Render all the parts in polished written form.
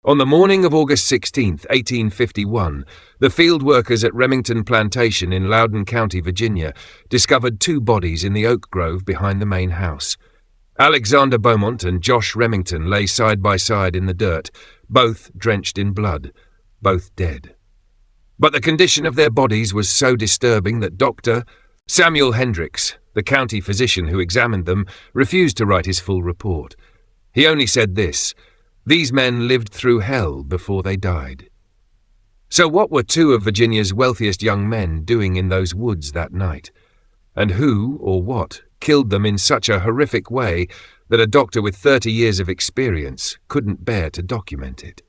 On the morning of August 16th, 1851, the field workers at Remington Plantation in Loudoun County, Virginia, discovered two bodies in the oak grove behind the main house. Alexander Beaumont and Josh Remington lay side by side in the dirt, both drenched in blood, both dead. But the condition of their bodies was so disturbing that Dr. Samuel Hendricks, the county physician who examined them, refused to write his full report. He only said this: "These men lived through hell before they died." So what were two of Virginia's wealthiest young men doing in those woods that night? And who, or what, killed them in such a horrific way that a doctor with 30 years of experience couldn't bear to document it?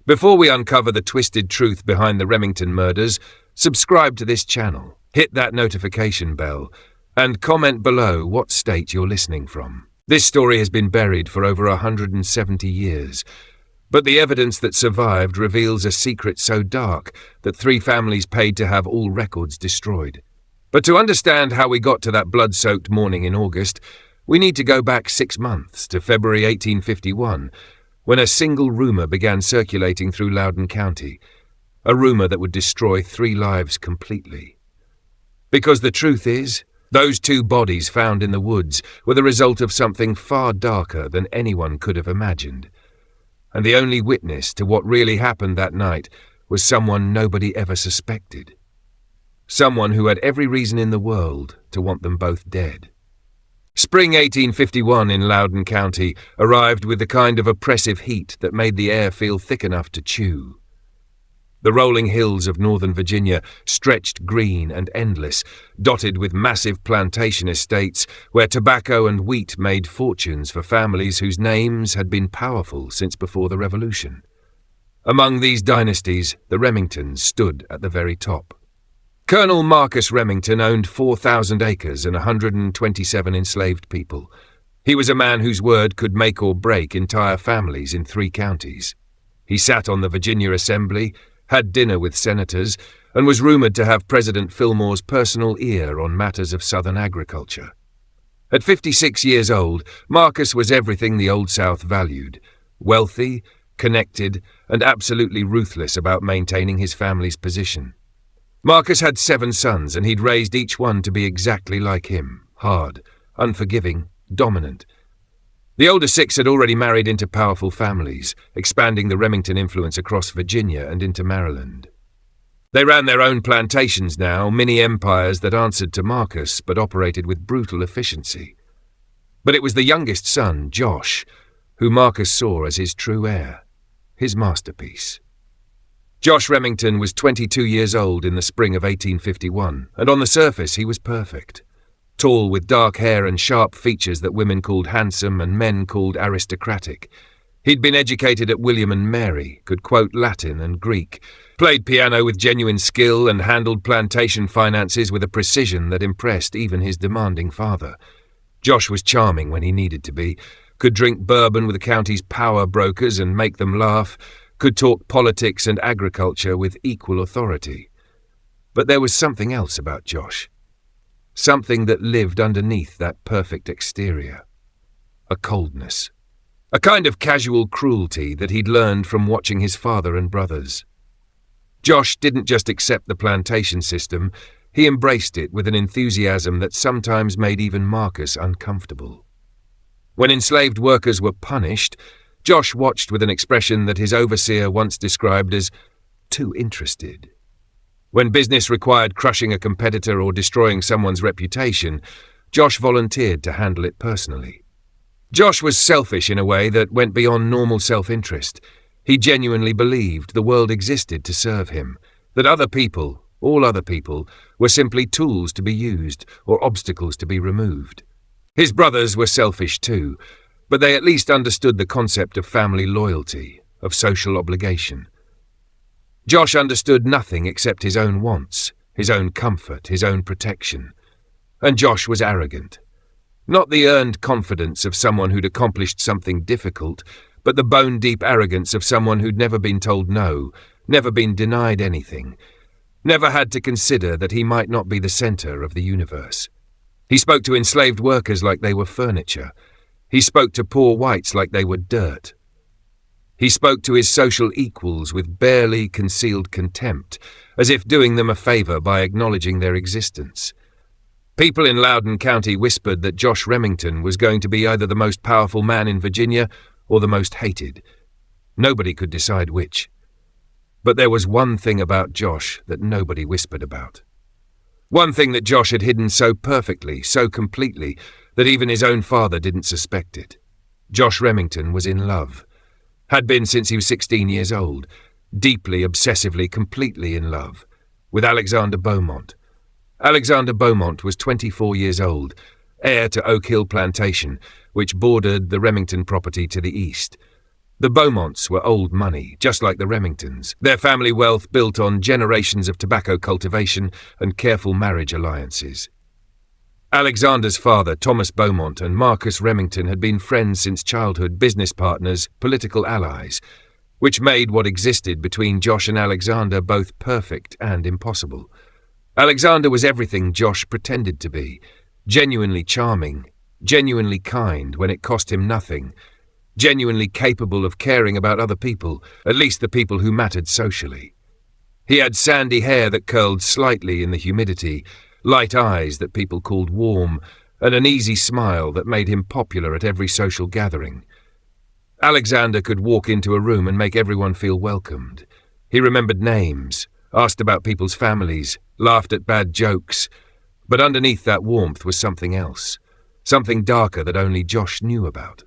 Before we uncover the twisted truth behind the Remington murders, subscribe to this channel, hit that notification bell, and comment below what state you're listening from. This story has been buried for over 170 years, but the evidence that survived reveals a secret so dark that 3 families paid to have all records destroyed. But to understand how we got to that blood-soaked morning in August, we need to go back 6 months to February 1851, when a single rumor began circulating through Loudoun County, a rumor that would destroy 3 lives completely. Because the truth is, those 2 bodies found in the woods were the result of something far darker than anyone could have imagined. And the only witness to what really happened that night was someone nobody ever suspected. Someone who had every reason in the world to want them both dead. Spring 1851 in Loudoun County arrived with the kind of oppressive heat that made the air feel thick enough to chew. The rolling hills of northern Virginia stretched green and endless, dotted with massive plantation estates where tobacco and wheat made fortunes for families whose names had been powerful since before the Revolution. Among these dynasties, the Remingtons stood at the very top. Colonel Marcus Remington owned 4,000 acres and 127 enslaved people. He was a man whose word could make or break entire families in 3 counties. He sat on the Virginia Assembly, had dinner with senators, and was rumored to have President Fillmore's personal ear on matters of Southern agriculture. At 56 years old, Marcus was everything the Old South valued: wealthy, connected, and absolutely ruthless about maintaining his family's position. Marcus had 7 sons, and he'd raised each one to be exactly like him: hard, unforgiving, dominant. The older 6 had already married into powerful families, expanding the Remington influence across Virginia and into Maryland. They ran their own plantations now, mini-empires that answered to Marcus but operated with brutal efficiency. But it was the youngest son, Josh, who Marcus saw as his true heir, his masterpiece. Josh Remington was 22 years old in the spring of 1851, and on the surface he was perfect. Tall, with dark hair and sharp features that women called handsome and men called aristocratic. He'd been educated at William and Mary, could quote Latin and Greek, played piano with genuine skill, and handled plantation finances with a precision that impressed even his demanding father. Josh was charming when he needed to be, could drink bourbon with the county's power brokers and make them laugh, could talk politics and agriculture with equal authority. But there was something else about Josh. Something that lived underneath that perfect exterior. A coldness. A kind of casual cruelty that he'd learned from watching his father and brothers. Josh didn't just accept the plantation system, he embraced it with an enthusiasm that sometimes made even Marcus uncomfortable. When enslaved workers were punished, Josh watched with an expression that his overseer once described as too interested. When business required crushing a competitor or destroying someone's reputation, Josh volunteered to handle it personally. Josh was selfish in a way that went beyond normal self-interest. He genuinely believed the world existed to serve him, that other people, all other people, were simply tools to be used or obstacles to be removed. His brothers were selfish too, but they at least understood the concept of family loyalty, of social obligation. Josh understood nothing except his own wants, his own comfort, his own protection. And Josh was arrogant. Not the earned confidence of someone who'd accomplished something difficult, but the bone-deep arrogance of someone who'd never been told no, never been denied anything, never had to consider that he might not be the center of the universe. He spoke to enslaved workers like they were furniture. He spoke to poor whites like they were dirt. He spoke to his social equals with barely concealed contempt, as if doing them a favour by acknowledging their existence. People in Loudoun County whispered that Josh Remington was going to be either the most powerful man in Virginia or the most hated. Nobody could decide which. But there was one thing about Josh that nobody whispered about. One thing that Josh had hidden so perfectly, so completely, that even his own father didn't suspect it. Josh Remington was in love. Had been since he was 16 years old, deeply, obsessively, completely in love, with Alexander Beaumont. Alexander Beaumont was 24 years old, heir to Oak Hill Plantation, which bordered the Remington property to the east. The Beaumonts were old money, just like the Remingtons, their family wealth built on generations of tobacco cultivation and careful marriage alliances. Alexander's father, Thomas Beaumont, and Marcus Remington had been friends since childhood, business partners, political allies, which made what existed between Josh and Alexander both perfect and impossible. Alexander was everything Josh pretended to be, genuinely charming, genuinely kind when it cost him nothing, genuinely capable of caring about other people, at least the people who mattered socially. He had sandy hair that curled slightly in the humidity, light eyes that people called warm, and an easy smile that made him popular at every social gathering. Alexander could walk into a room and make everyone feel welcomed. He remembered names, asked about people's families, laughed at bad jokes, but underneath that warmth was something else, something darker that only Josh knew about.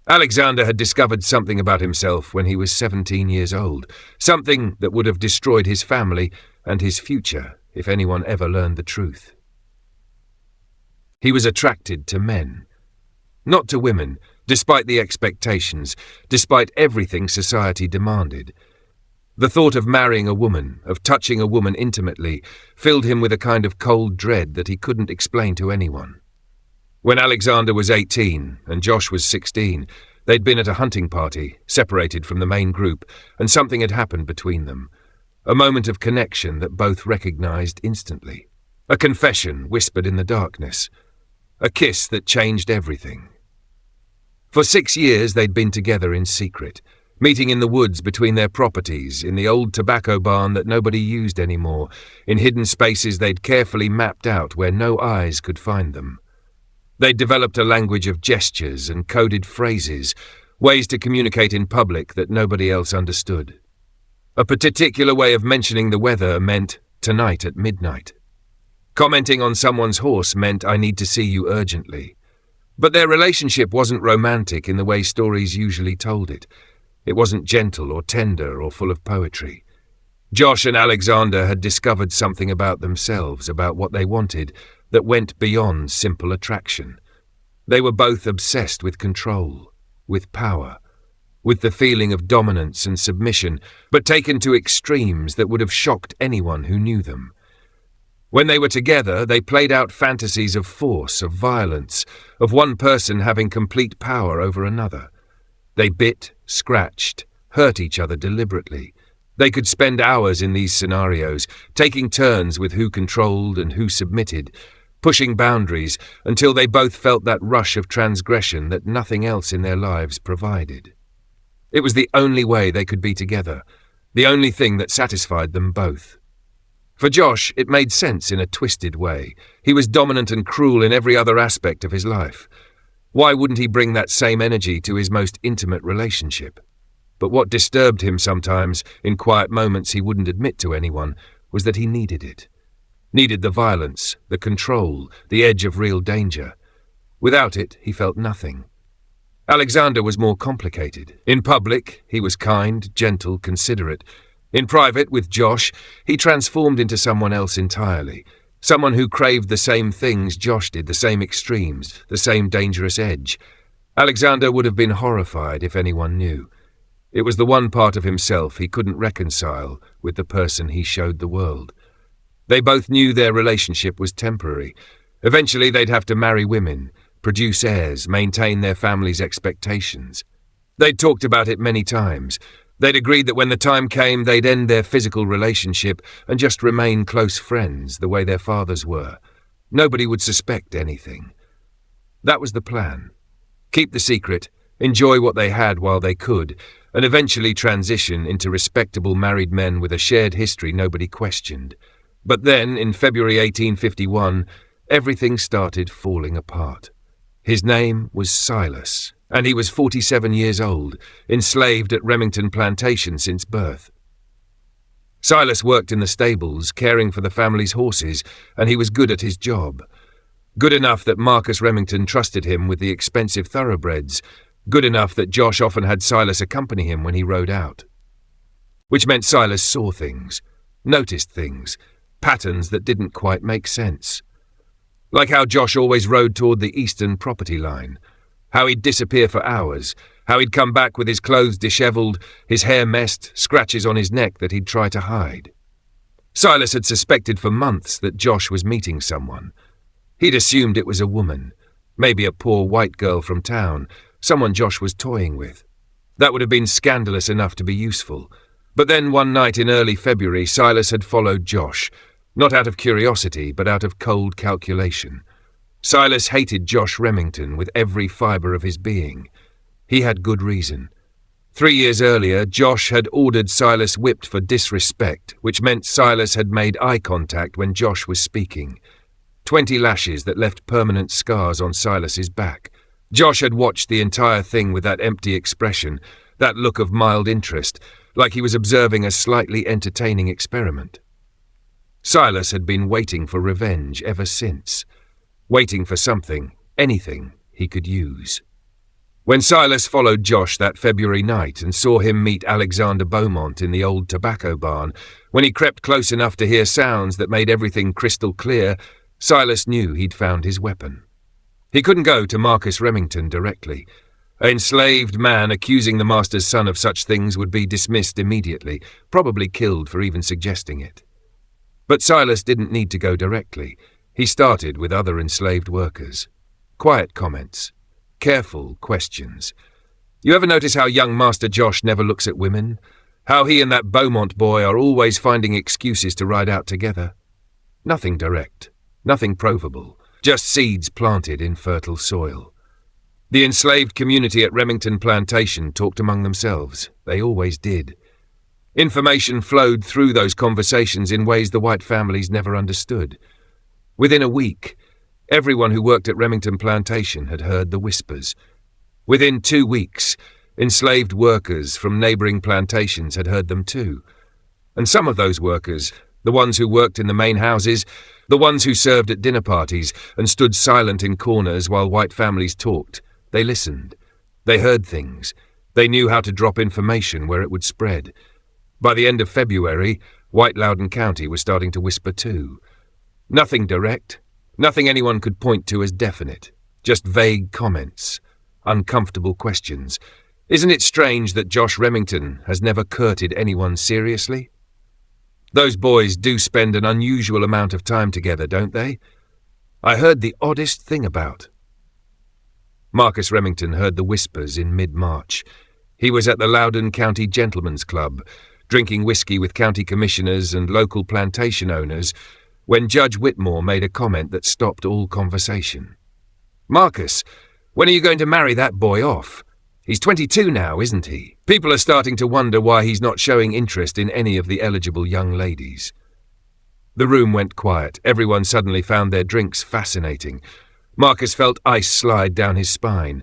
Alexander had discovered something about himself when he was 17 years old, something that would have destroyed his family and his future if anyone ever learned the truth. He was attracted to men, not to women, despite the expectations, despite everything society demanded. The thought of marrying a woman, of touching a woman intimately, filled him with a kind of cold dread that he couldn't explain to anyone. When Alexander was 18 and Josh was 16, they'd been at a hunting party, separated from the main group, and something had happened between them. A moment of connection that both recognized instantly. A confession whispered in the darkness. A kiss that changed everything. For 6 years they'd been together in secret, meeting in the woods between their properties, in the old tobacco barn that nobody used anymore, in hidden spaces they'd carefully mapped out where no eyes could find them. They'd developed a language of gestures and coded phrases, ways to communicate in public that nobody else understood. A particular way of mentioning the weather meant tonight at midnight. Commenting on someone's horse meant I need to see you urgently. But their relationship wasn't romantic in the way stories usually told it. It wasn't gentle or tender or full of poetry. Josh and Alexander had discovered something about themselves, about what they wanted, that went beyond simple attraction. They were both obsessed with control, with power, with the feeling of dominance and submission, but taken to extremes that would have shocked anyone who knew them. When they were together, they played out fantasies of force, of violence, of one person having complete power over another. They bit, scratched, hurt each other deliberately. They could spend hours in these scenarios, taking turns with who controlled and who submitted, pushing boundaries until they both felt that rush of transgression that nothing else in their lives provided. It was the only way they could be together, the only thing that satisfied them both. For Josh, it made sense in a twisted way. He was dominant and cruel in every other aspect of his life. Why wouldn't he bring that same energy to his most intimate relationship? But what disturbed him sometimes, in quiet moments he wouldn't admit to anyone, was that he needed it. Needed the violence, the control, the edge of real danger. Without it, he felt nothing. Alexander was more complicated. In public, he was kind, gentle, considerate. In private, with Josh, he transformed into someone else entirely. Someone who craved the same things Josh did, the same extremes, the same dangerous edge. Alexander would have been horrified if anyone knew. It was the one part of himself he couldn't reconcile with the person he showed the world. They both knew their relationship was temporary. Eventually they'd have to marry women, produce heirs, maintain their family's expectations. They'd talked about it many times. They'd agreed that when the time came, they'd end their physical relationship and just remain close friends the way their fathers were. Nobody would suspect anything. That was the plan. Keep the secret, enjoy what they had while they could, and eventually transition into respectable married men with a shared history nobody questioned. But then, in February 1851, everything started falling apart. His name was Silas, and he was 47 years old, enslaved at Remington Plantation since birth. Silas worked in the stables, caring for the family's horses, and he was good at his job. Good enough that Marcus Remington trusted him with the expensive thoroughbreds, good enough that Josh often had Silas accompany him when he rode out. Which meant Silas saw things, noticed things, patterns that didn't quite make sense. Like how Josh always rode toward the eastern property line, how he'd disappear for hours, how he'd come back with his clothes dishevelled, his hair messed, scratches on his neck that he'd try to hide. Silas had suspected for months that Josh was meeting someone. He'd assumed it was a woman, maybe a poor white girl from town, someone Josh was toying with. That would have been scandalous enough to be useful. But then one night in early February, Silas had followed Josh, not out of curiosity, but out of cold calculation. Silas hated Josh Remington with every fibre of his being. He had good reason. 3 years earlier, Josh had ordered Silas whipped for disrespect, which meant Silas had made eye contact when Josh was speaking. 20 lashes that left permanent scars on Silas's back. Josh had watched the entire thing with that empty expression, that look of mild interest, like he was observing a slightly entertaining experiment. Silas had been waiting for revenge ever since, waiting for something, anything, he could use. When Silas followed Josh that February night and saw him meet Alexander Beaumont in the old tobacco barn, when he crept close enough to hear sounds that made everything crystal clear, Silas knew he'd found his weapon. He couldn't go to Marcus Remington directly. An enslaved man accusing the master's son of such things would be dismissed immediately, probably killed for even suggesting it. But Silas didn't need to go directly. He started with other enslaved workers. Quiet comments. Careful questions. You ever notice how young Master Josh never looks at women? How he and that Beaumont boy are always finding excuses to ride out together? Nothing direct. Nothing provable. Just seeds planted in fertile soil. The enslaved community at Remington Plantation talked among themselves. They always did. Information flowed through those conversations in ways the white families never understood. Within a week, everyone who worked at Remington Plantation had heard the whispers. Within 2 weeks, enslaved workers from neighbouring plantations had heard them too. And some of those workers, the ones who worked in the main houses, the ones who served at dinner parties and stood silent in corners while white families talked, they listened. They heard things. They knew how to drop information where it would spread. By the end of February, white Loudoun County was starting to whisper too. Nothing direct, nothing anyone could point to as definite, just vague comments, uncomfortable questions. Isn't it strange that Josh Remington has never courted anyone seriously? Those boys do spend an unusual amount of time together, don't they? I heard the oddest thing about. Marcus Remington heard the whispers in mid-March. He was at the Loudoun County Gentlemen's Club, drinking whiskey with county commissioners and local plantation owners, when Judge Whitmore made a comment that stopped all conversation. "Marcus, when are you going to marry that boy off? He's 22 now, isn't he? People are starting to wonder why he's not showing interest in any of the eligible young ladies." The room went quiet. Everyone suddenly found their drinks fascinating. Marcus felt ice slide down his spine.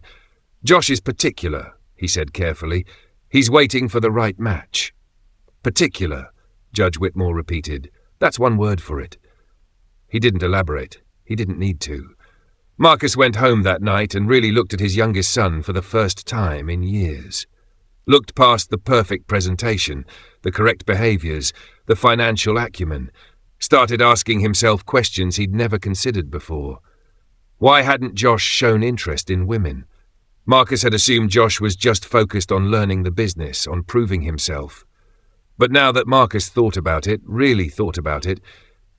"Josh is particular," he said carefully. "He's waiting for the right match." "Particular," Judge Whitmore repeated. "That's one word for it." He didn't elaborate. He didn't need to. Marcus went home that night and really looked at his youngest son for the first time in years. Looked past the perfect presentation, the correct behaviours, the financial acumen. Started asking himself questions he'd never considered before. Why hadn't Josh shown interest in women? Marcus had assumed Josh was just focused on learning the business, on proving himself. But now that Marcus thought about it, really thought about it,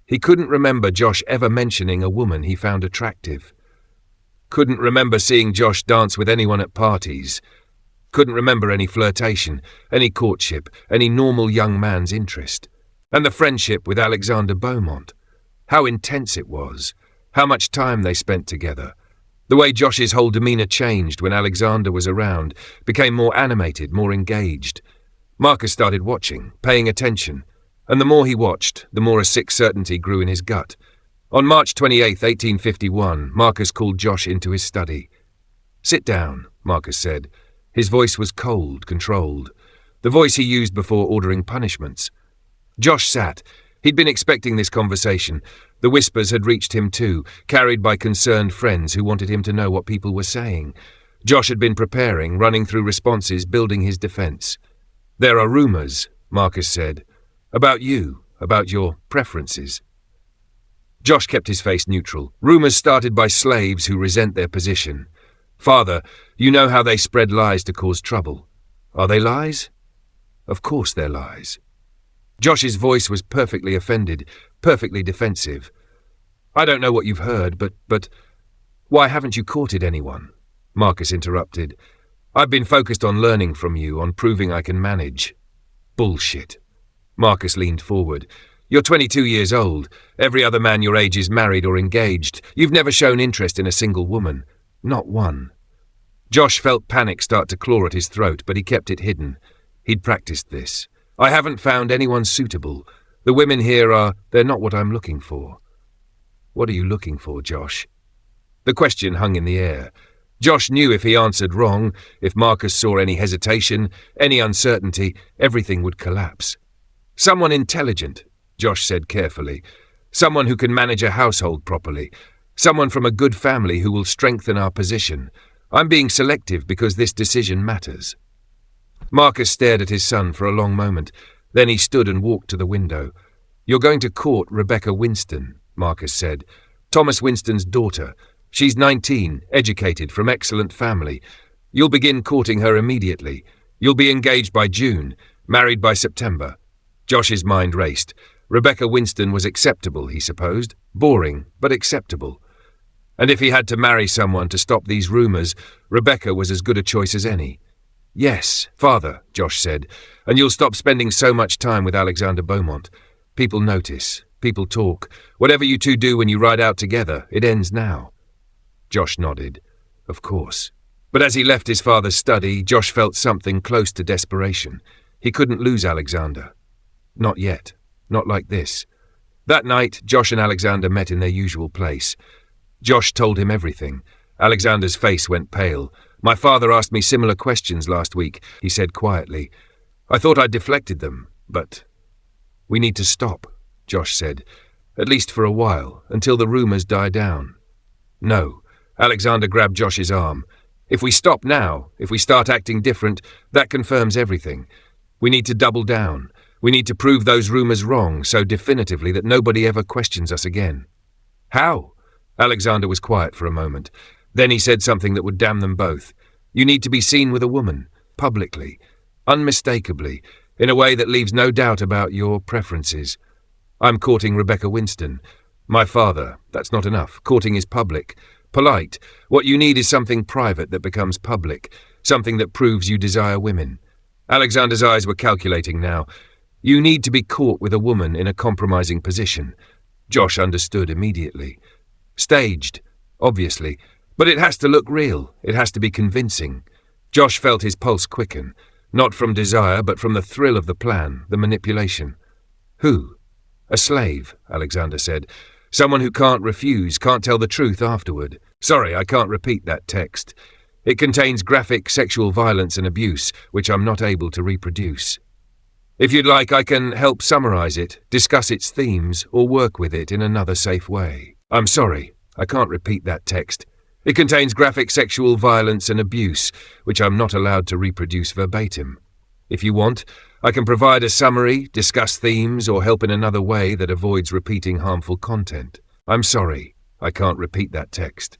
he couldn't remember Josh ever mentioning a woman he found attractive. Couldn't remember seeing Josh dance with anyone at parties. Couldn't remember any flirtation, any courtship, any normal young man's interest. And the friendship with Alexander Beaumont. How intense it was. How much time they spent together. The way Josh's whole demeanour changed when Alexander was around, became more animated, more engaged. Marcus started watching, paying attention, and the more he watched, the more a sick certainty grew in his gut. On March 28, 1851, Marcus called Josh into his study. "Sit down," Marcus said. His voice was cold, controlled, the voice he used before ordering punishments. Josh sat. He'd been expecting this conversation. The whispers had reached him too, carried by concerned friends who wanted him to know what people were saying. Josh had been preparing, running through responses, building his defense. "There are rumors," Marcus said, "about you, about your preferences." Josh kept his face neutral. "Rumors started by slaves who resent their position. Father, you know how they spread lies to cause trouble. Are they lies? Of course they're lies." Josh's voice was perfectly offended, perfectly defensive. "I don't know what you've heard, but why haven't you courted anyone?" Marcus interrupted. "I've been focused on learning from you, on proving I can manage." "Bullshit." Marcus leaned forward. "You're 22 years old. Every other man your age is married or engaged. You've never shown interest in a single woman. Not one." Josh felt panic start to claw at his throat, but he kept it hidden. He'd practiced this. "I haven't found anyone suitable. The women here they're not what I'm looking for." "What are you looking for, Josh?" The question hung in the air. Josh knew if he answered wrong, if Marcus saw any hesitation, any uncertainty, everything would collapse. "Someone intelligent," Josh said carefully. "Someone who can manage a household properly. Someone from a good family who will strengthen our position. I'm being selective because this decision matters." Marcus stared at his son for a long moment. Then he stood and walked to the window. "You're going to court Rebecca Winston," Marcus said. "Thomas Winston's daughter. She's 19, educated, from excellent family. You'll begin courting her immediately. You'll be engaged by June, married by September." Josh's mind raced. Rebecca Winston was acceptable, he supposed. Boring, but acceptable. And if he had to marry someone to stop these rumors, Rebecca was as good a choice as any. "Yes, Father," Josh said, "and you'll stop spending so much time with Alexander Beaumont. People notice, people talk. Whatever you two do when you ride out together, it ends now." Josh nodded. Of course. But as he left his father's study, Josh felt something close to desperation. He couldn't lose Alexander. Not yet. Not like this. That night, Josh and Alexander met in their usual place. Josh told him everything. Alexander's face went pale. "My father asked me similar questions last week," he said quietly. "I thought I'd deflected them, but—" "We need to stop," Josh said. "At least for a while, until the rumors die down." "No." Alexander grabbed Josh's arm. "If we stop now, if we start acting different, that confirms everything. We need to double down. We need to prove those rumors wrong so definitively that nobody ever questions us again." "How?" Alexander was quiet for a moment. Then he said something that would damn them both. "You need to be seen with a woman, publicly, unmistakably, in a way that leaves no doubt about your preferences. I'm courting Rebecca Winston. My father, that's not enough. Courting is public, polite. What you need is something private that becomes public, something that proves you desire women." Alexander's eyes were calculating now. "You need to be caught with a woman in a compromising position." Josh understood immediately. "Staged, obviously. But it has to look real. It has to be convincing." Josh felt his pulse quicken, not from desire, but from the thrill of the plan, the manipulation. "Who?" "A slave," Alexander said. "Someone who can't refuse, can't tell the truth afterward." "Sorry, I can't repeat that text. It contains graphic sexual violence and abuse, which I'm not able to reproduce. If you'd like, I can help summarize it, discuss its themes, or work with it in another safe way." "I'm sorry, I can't repeat that text. It contains graphic sexual violence and abuse, which I'm not allowed to reproduce verbatim. If you want, I can provide a summary, discuss themes, or help in another way that avoids repeating harmful content." "I'm sorry, I can't repeat that text.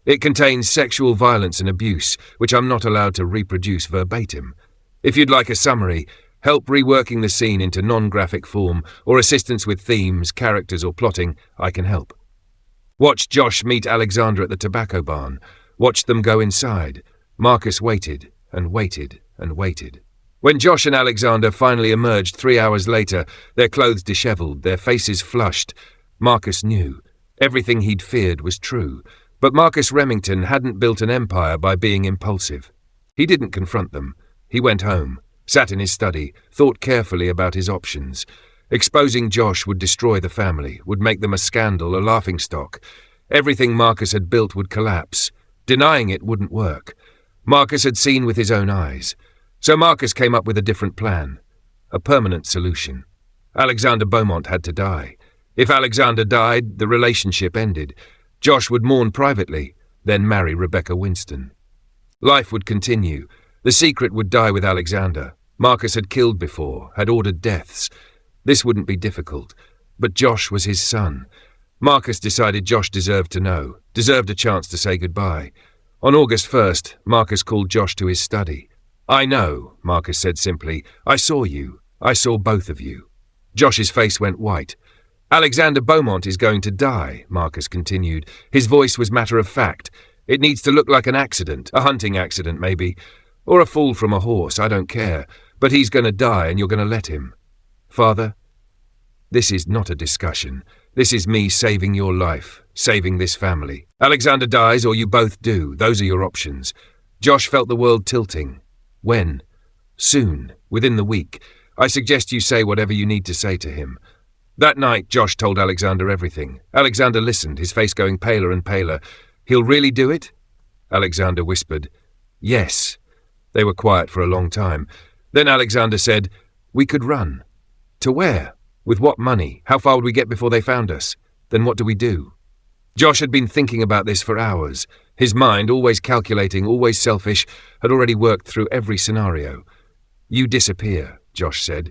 It contains sexual violence and abuse, which I'm not allowed to reproduce verbatim. If you'd like a summary, help reworking the scene into non-graphic form, or assistance with themes, characters, or plotting, I can help." Watch Josh meet Alexander at the tobacco barn. Watched them go inside. Marcus waited and waited and waited. When Josh and Alexander finally emerged 3 hours later, their clothes disheveled, their faces flushed, Marcus knew. Everything he'd feared was true. But Marcus Remington hadn't built an empire by being impulsive. He didn't confront them. He went home, sat in his study, thought carefully about his options. Exposing Josh would destroy the family, would make them a scandal, a laughingstock. Everything Marcus had built would collapse. Denying it wouldn't work. Marcus had seen with his own eyes. So Marcus came up with a different plan. A permanent solution. Alexander Beaumont had to die. If Alexander died, the relationship ended. Josh would mourn privately, then marry Rebecca Winston. Life would continue. The secret would die with Alexander. Marcus had killed before, had ordered deaths. This wouldn't be difficult. But Josh was his son. Marcus decided Josh deserved to know, deserved a chance to say goodbye. On August 1st, Marcus called Josh to his study. "I know," Marcus said simply. "I saw you. I saw both of you." Josh's face went white. "Alexander Beaumont is going to die," Marcus continued. His voice was matter of fact. "It needs to look like an accident, a hunting accident maybe, or a fall from a horse, I don't care. But he's going to die and you're going to let him. Father, this is not a discussion. This is me saving your life, saving this family. Alexander dies or you both do. Those are your options." Josh felt the world tilting. "When?" "Soon, within the week. I suggest you say whatever you need to say to him." That night, Josh told Alexander everything. Alexander listened, his face going paler and paler. "He'll really do it?" Alexander whispered, "Yes." They were quiet for a long time. Then Alexander said, "We could run." "To where? With what money? How far would we get before they found us? Then what do we do?" Josh had been thinking about this for hours. His mind, always calculating, always selfish, had already worked through every scenario. "You disappear," Josh said.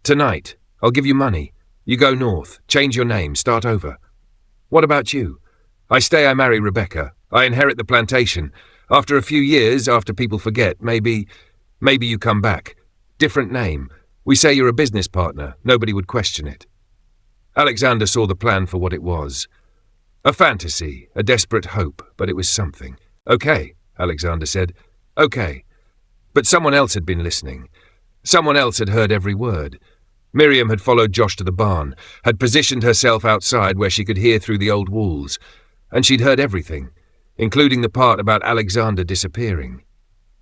"Tonight. I'll give you money. You go north, change your name, start over." "What about you?" "I stay, I marry Rebecca. I inherit the plantation. After a few years, after people forget, maybe you come back. Different name. We say you're a business partner. Nobody would question it." Alexander saw the plan for what it was. A fantasy, a desperate hope, but it was something. "Okay," Alexander said. "Okay." But someone else had been listening. Someone else had heard every word. Miriam had followed Josh to the barn, had positioned herself outside where she could hear through the old walls, and she'd heard everything, including the part about Alexander disappearing.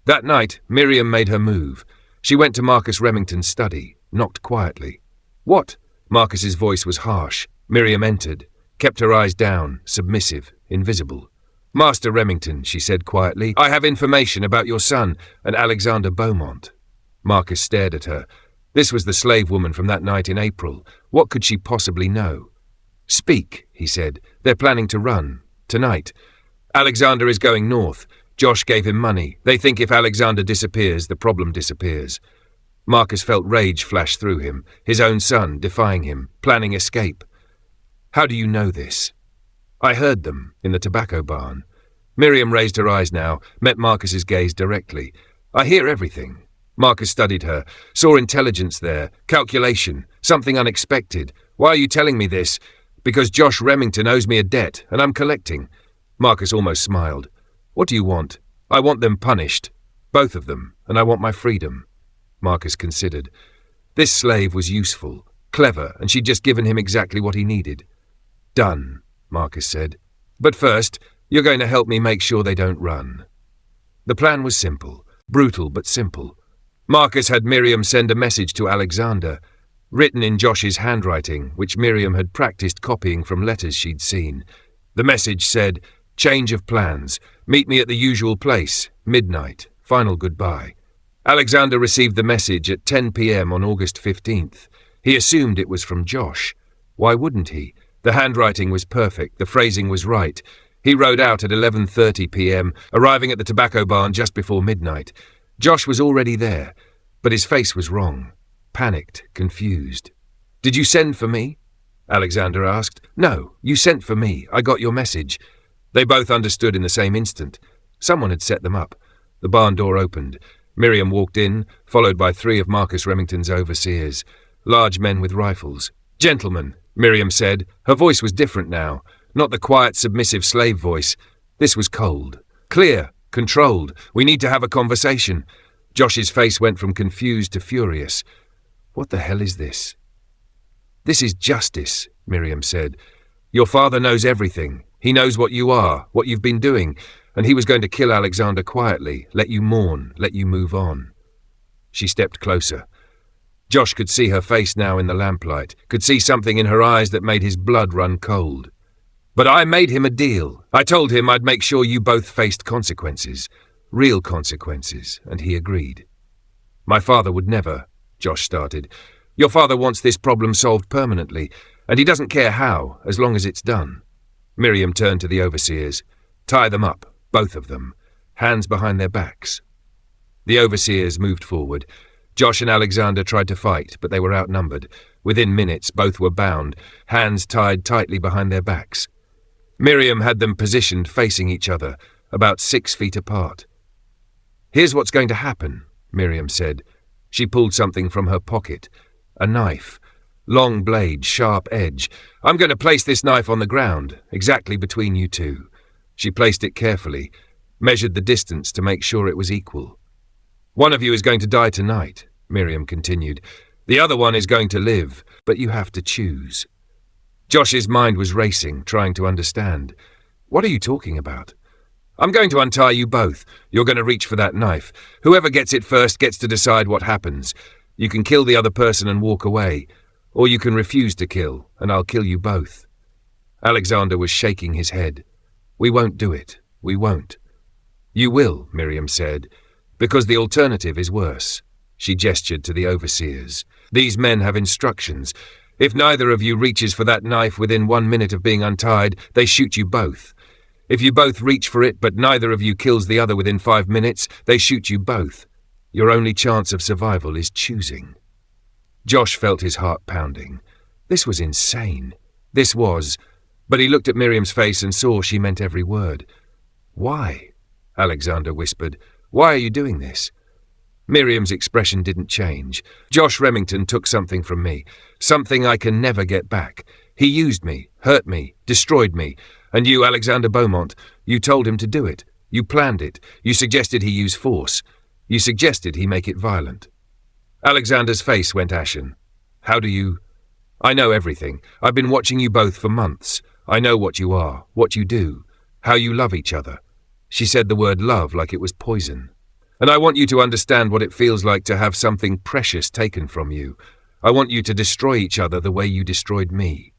That night, Miriam made her move. She went to Marcus Remington's study, knocked quietly. "What?" Marcus's voice was harsh. Miriam entered, kept her eyes down, submissive, invisible. "Master Remington," she said quietly, "I have information about your son and Alexander Beaumont." Marcus stared at her. This was the slave woman from that night in April. What could she possibly know? "Speak," he said. "They're planning to run. Tonight. Alexander is going north. Josh gave him money. They think if Alexander disappears, the problem disappears." Marcus felt rage flash through him, his own son defying him, planning escape. "How do you know this?" "I heard them, in the tobacco barn." Miriam raised her eyes now, met Marcus's gaze directly. "I hear everything." Marcus studied her, saw intelligence there, calculation, something unexpected. "Why are you telling me this?" "Because Josh Remington owes me a debt, and I'm collecting." Marcus almost smiled. "What do you want?" "I want them punished. Both of them, and I want my freedom." Marcus considered. This slave was useful, clever, and she'd just given him exactly what he needed. "Done," Marcus said. "But first, you're going to help me make sure they don't run." The plan was simple, brutal but simple. Marcus had Miriam send a message to Alexander, written in Josh's handwriting, which Miriam had practiced copying from letters she'd seen. The message said, "Change of plans. Meet me at the usual place. Midnight. Final goodbye." Alexander received the message at 10 p.m. on August 15th. He assumed it was from Josh. Why wouldn't he? The handwriting was perfect. The phrasing was right. He rode out at 11:30 p.m., arriving at the tobacco barn just before midnight. Josh was already there, but his face was wrong. Panicked, confused. "Did you send for me?" Alexander asked. "No, you sent for me. I got your message." They both understood in the same instant. Someone had set them up. The barn door opened. Miriam walked in, followed by 3 of Marcus Remington's overseers, large men with rifles. "Gentlemen," Miriam said. Her voice was different now, not the quiet, submissive slave voice. This was cold. "Clear. Controlled. We need to have a conversation." Josh's face went from confused to furious. "What the hell is this?" "This is justice," Miriam said. "Your father knows everything. He knows what you are, what you've been doing, and he was going to kill Alexander quietly, let you mourn, let you move on. She stepped closer. Josh could see her face now in the lamplight, could see something in her eyes that made his blood run cold. But I made him a deal. I told him I'd make sure you both faced consequences, real consequences, and he agreed. My father would never, Josh started. Your father wants this problem solved permanently, and he doesn't care how, as long as it's done. Miriam turned to the overseers. Tie them up, both of them, hands behind their backs. The overseers moved forward. Josh and Alexander tried to fight, but they were outnumbered. Within minutes, both were bound, hands tied tightly behind their backs. Miriam had them positioned facing each other, about 6 feet apart. Here's what's going to happen, Miriam said. She pulled something from her pocket. A knife. Long blade, sharp edge. I'm going to place this knife on the ground, exactly between you two. She placed it carefully, measured the distance to make sure it was equal. One of you is going to die tonight, Miriam continued. The other one is going to live, but you have to choose. Josh's mind was racing, trying to understand. What are you talking about? I'm going to untie you both. You're going to reach for that knife. Whoever gets it first gets to decide what happens. You can kill the other person and walk away, or you can refuse to kill, and I'll kill you both. Alexander was shaking his head. We won't do it. We won't. You will, Miriam said, because the alternative is worse. She gestured to the overseers. These men have instructions. If neither of you reaches for that knife within 1 minute of being untied, they shoot you both. If you both reach for it but neither of you kills the other within 5 minutes, they shoot you both. Your only chance of survival is choosing. Josh felt his heart pounding. This was insane. This was. But he looked at Miriam's face and saw she meant every word. Why? Alexander whispered. Why are you doing this? Miriam's expression didn't change. Josh Remington took something from me, something I can never get back. He used me, hurt me, destroyed me. And you, Alexander Beaumont, you told him to do it. You planned it. You suggested he use force. You suggested he make it violent. Alexander's face went ashen. How do you... I know everything. I've been watching you both for months. I know what you are, what you do, how you love each other. She said the word love like it was poison. And I want you to understand what it feels like to have something precious taken from you. I want you to destroy each other the way you destroyed me.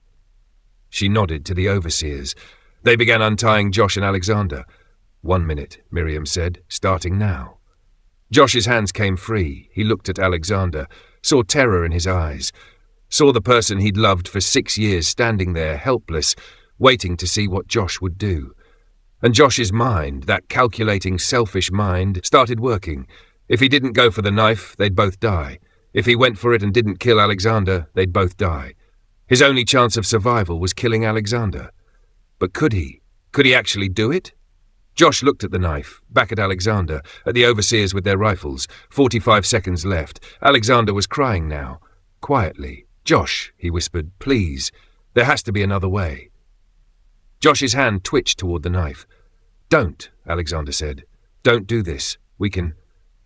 She nodded to the overseers. They began untying Josh and Alexander. 1 minute, Miriam said, starting now. Josh's hands came free. He looked at Alexander, saw terror in his eyes, saw the person he'd loved for 6 years standing there, helpless, waiting to see what Josh would do. And Josh's mind, that calculating, selfish mind, started working. If he didn't go for the knife, they'd both die. If he went for it and didn't kill Alexander, they'd both die. His only chance of survival was killing Alexander. But could he? Could he actually do it? Josh looked at the knife, back at Alexander, at the overseers with their rifles. 45 seconds left. Alexander was crying now. Quietly. Josh, he whispered, please. There has to be another way. Josh's hand twitched toward the knife. Don't, Alexander said. Don't do this. We can...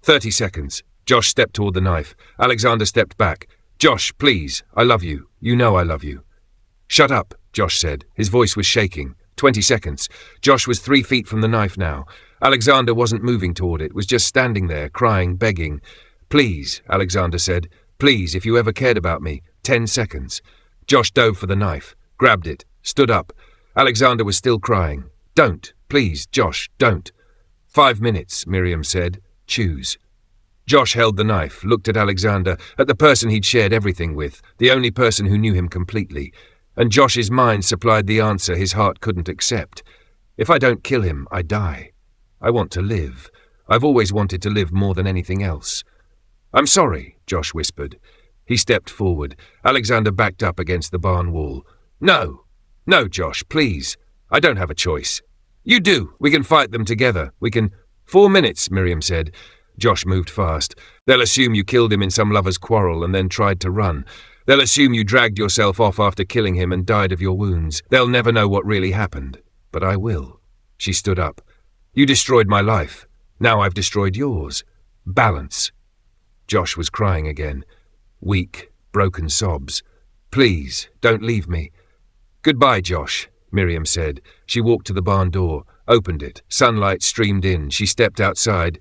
30 seconds. Josh stepped toward the knife. Alexander stepped back. Josh, please. I love you. You know I love you. Shut up, Josh said. His voice was shaking. 20 seconds. Josh was 3 feet from the knife now. Alexander wasn't moving toward it, was just standing there, crying, begging. Please, Alexander said. Please, if you ever cared about me. 10 seconds. Josh dove for the knife, grabbed it, stood up. Alexander was still crying. Don't, please, Josh, don't. 5 minutes, Miriam said. Choose. Josh held the knife, looked at Alexander, at the person he'd shared everything with, the only person who knew him completely. And Josh's mind supplied the answer his heart couldn't accept. If I don't kill him, I die. I want to live. I've always wanted to live more than anything else. I'm sorry, Josh whispered. He stepped forward. Alexander backed up against the barn wall. No. No, Josh, please. I don't have a choice. You do. We can fight them together. We can... 4 minutes, Miriam said. Josh moved fast. They'll assume you killed him in some lover's quarrel and then tried to run. They'll assume you dragged yourself off after killing him and died of your wounds. They'll never know what really happened. But I will. She stood up. You destroyed my life. Now I've destroyed yours. Balance. Josh was crying again. Weak, broken sobs. Please, don't leave me. Goodbye, Josh. Miriam said. She walked to the barn door, opened it. Sunlight streamed in. She stepped outside.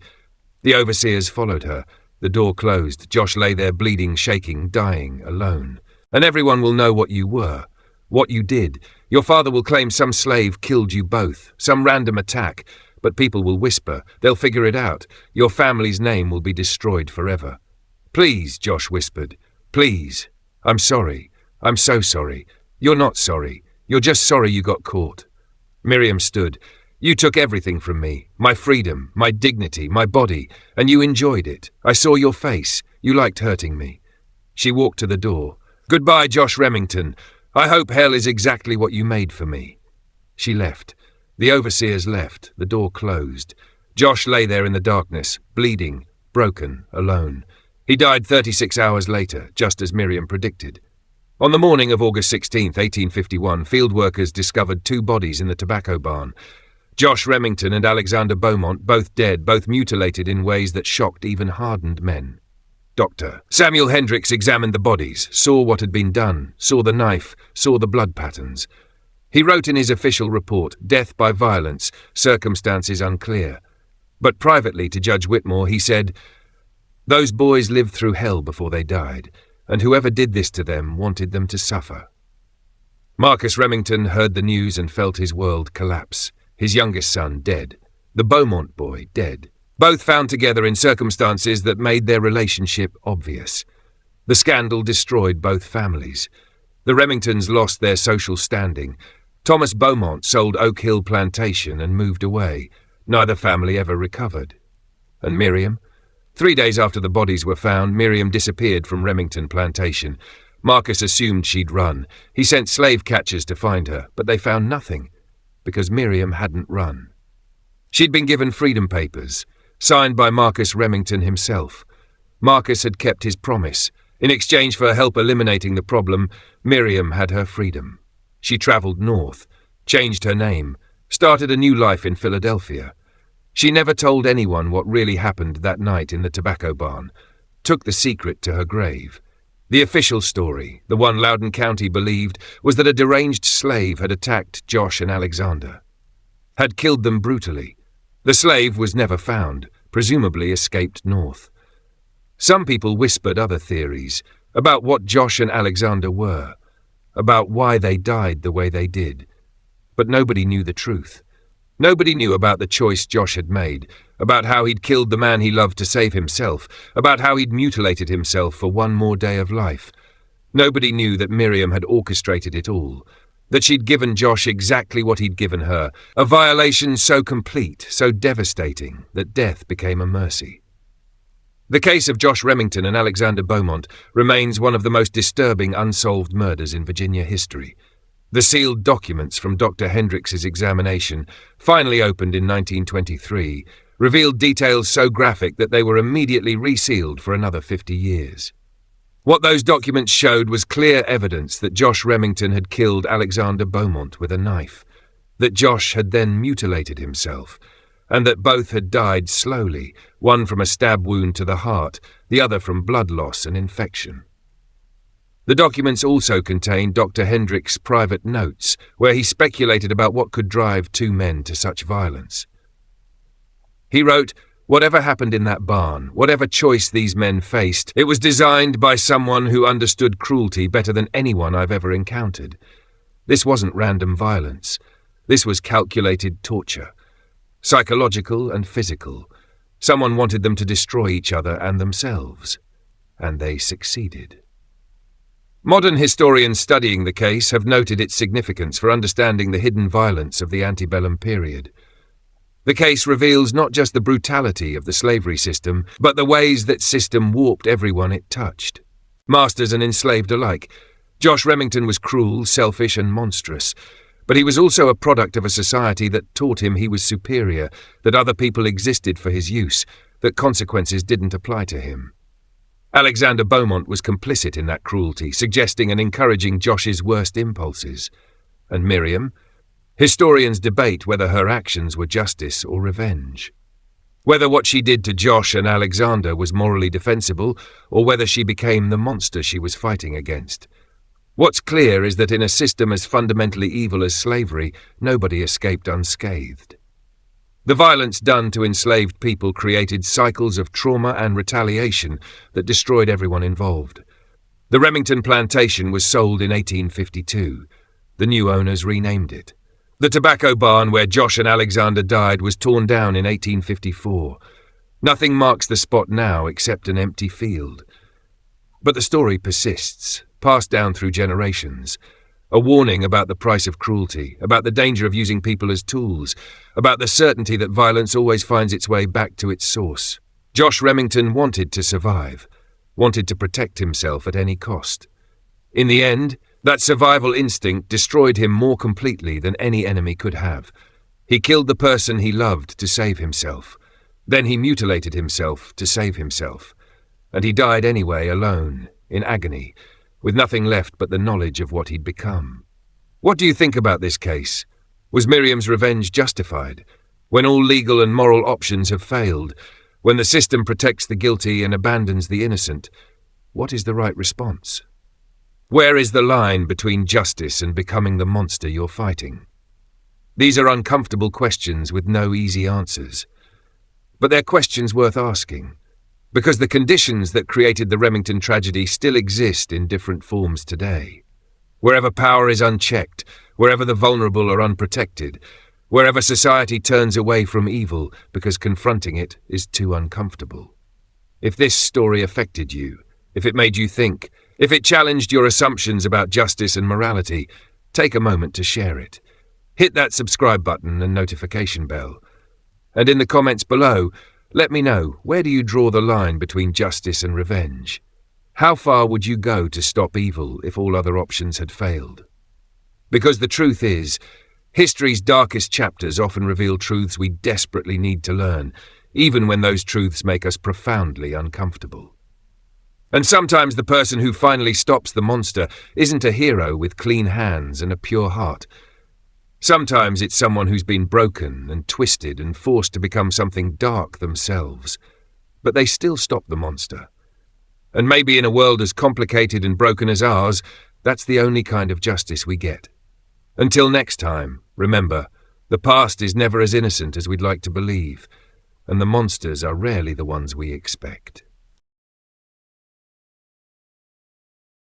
The overseers followed her. The door closed. Josh lay there bleeding, shaking, dying, alone. And everyone will know what you were, what you did. Your father will claim some slave killed you both, some random attack, but people will whisper. They'll figure it out. Your family's name will be destroyed forever. Please, Josh whispered. Please. I'm sorry. I'm so sorry. You're not sorry. You're just sorry you got caught. Miriam stood. You took everything from me, my freedom, my dignity, my body, and you enjoyed it. I saw your face. You liked hurting me. She walked to the door. Goodbye, Josh Remington. I hope hell is exactly what you made for me. She left. The overseers left. The door closed. Josh lay there in the darkness, bleeding, broken, alone. He died 36 hours later, just as Miriam predicted. On the morning of August 16, 1851, field workers discovered two bodies in the tobacco barn. Josh Remington and Alexander Beaumont, both dead, both mutilated in ways that shocked even hardened men. Dr. Samuel Hendricks examined the bodies, saw what had been done, saw the knife, saw the blood patterns. He wrote in his official report, death by violence, circumstances unclear. But privately to Judge Whitmore he said, those boys lived through hell before they died, and whoever did this to them wanted them to suffer. Marcus Remington heard the news and felt his world collapse. His youngest son dead. The Beaumont boy dead. Both found together in circumstances that made their relationship obvious. The scandal destroyed both families. The Remingtons lost their social standing. Thomas Beaumont sold Oak Hill Plantation and moved away. Neither family ever recovered. And Miriam? 3 days after the bodies were found, Miriam disappeared from Remington Plantation. Marcus assumed she'd run. He sent slave catchers to find her, but they found nothing, because Miriam hadn't run. She'd been given freedom papers, signed by Marcus Remington himself. Marcus had kept his promise. In exchange for help eliminating the problem, Miriam had her freedom. She travelled north, changed her name, started a new life in Philadelphia. She never told anyone what really happened that night in the tobacco barn, took the secret to her grave. The official story, the one Loudoun County believed, was that a deranged slave had attacked Josh and Alexander, had killed them brutally. The slave was never found, presumably escaped north. Some people whispered other theories about what Josh and Alexander were, about why they died the way they did. But nobody knew the truth. Nobody knew about the choice Josh had made, about how he'd killed the man he loved to save himself, about how he'd mutilated himself for one more day of life. Nobody knew that Miriam had orchestrated it all, that she'd given Josh exactly what he'd given her, a violation so complete, so devastating, that death became a mercy. The case of Josh Remington and Alexander Beaumont remains one of the most disturbing unsolved murders in Virginia history. The sealed documents from Dr. Hendricks's examination, finally opened in 1923, revealed details so graphic that they were immediately resealed for another 50 years. What those documents showed was clear evidence that Josh Remington had killed Alexander Beaumont with a knife, that Josh had then mutilated himself, and that both had died slowly, one from a stab wound to the heart, the other from blood loss and infection. The documents also contained Dr. Hendrick's private notes, where he speculated about what could drive two men to such violence. He wrote, "Whatever happened in that barn, whatever choice these men faced, it was designed by someone who understood cruelty better than anyone I've ever encountered. This wasn't random violence. This was calculated torture, psychological and physical. Someone wanted them to destroy each other and themselves, and they succeeded." Modern historians studying the case have noted its significance for understanding the hidden violence of the antebellum period. The case reveals not just the brutality of the slavery system, but the ways that system warped everyone it touched, masters and enslaved alike. Josh Remington was cruel, selfish, and monstrous, but he was also a product of a society that taught him he was superior, that other people existed for his use, that consequences didn't apply to him. Alexander Beaumont was complicit in that cruelty, suggesting and encouraging Josh's worst impulses. And Miriam? Historians debate whether her actions were justice or revenge. Whether what she did to Josh and Alexander was morally defensible, or whether she became the monster she was fighting against. What's clear is that in a system as fundamentally evil as slavery, nobody escaped unscathed. The violence done to enslaved people created cycles of trauma and retaliation that destroyed everyone involved. The Remington Plantation was sold in 1852. The new owners renamed it. The tobacco barn where Josh and Alexander died was torn down in 1854. Nothing marks the spot now except an empty field. But the story persists, passed down through generations. A warning about the price of cruelty, about the danger of using people as tools, about the certainty that violence always finds its way back to its source. Josh Remington wanted to survive, wanted to protect himself at any cost. In the end, that survival instinct destroyed him more completely than any enemy could have. He killed the person he loved to save himself. Then he mutilated himself to save himself. And he died anyway, alone, in agony, with nothing left but the knowledge of what he'd become. What do you think about this case? Was Miriam's revenge justified? When all legal and moral options have failed, when the system protects the guilty and abandons the innocent, what is the right response? Where is the line between justice and becoming the monster you're fighting? These are uncomfortable questions with no easy answers. But they're questions worth asking, because the conditions that created the Remington tragedy still exist in different forms today. Wherever power is unchecked, wherever the vulnerable are unprotected, wherever society turns away from evil because confronting it is too uncomfortable. If this story affected you, if it made you think, if it challenged your assumptions about justice and morality, take a moment to share it. Hit that subscribe button and notification bell. And in the comments below, let me know, where do you draw the line between justice and revenge? How far would you go to stop evil if all other options had failed? Because the truth is, history's darkest chapters often reveal truths we desperately need to learn, even when those truths make us profoundly uncomfortable. And sometimes the person who finally stops the monster isn't a hero with clean hands and a pure heart. Sometimes it's someone who's been broken and twisted and forced to become something dark themselves. But they still stop the monster. And maybe in a world as complicated and broken as ours, that's the only kind of justice we get. Until next time, remember, the past is never as innocent as we'd like to believe, and the monsters are rarely the ones we expect.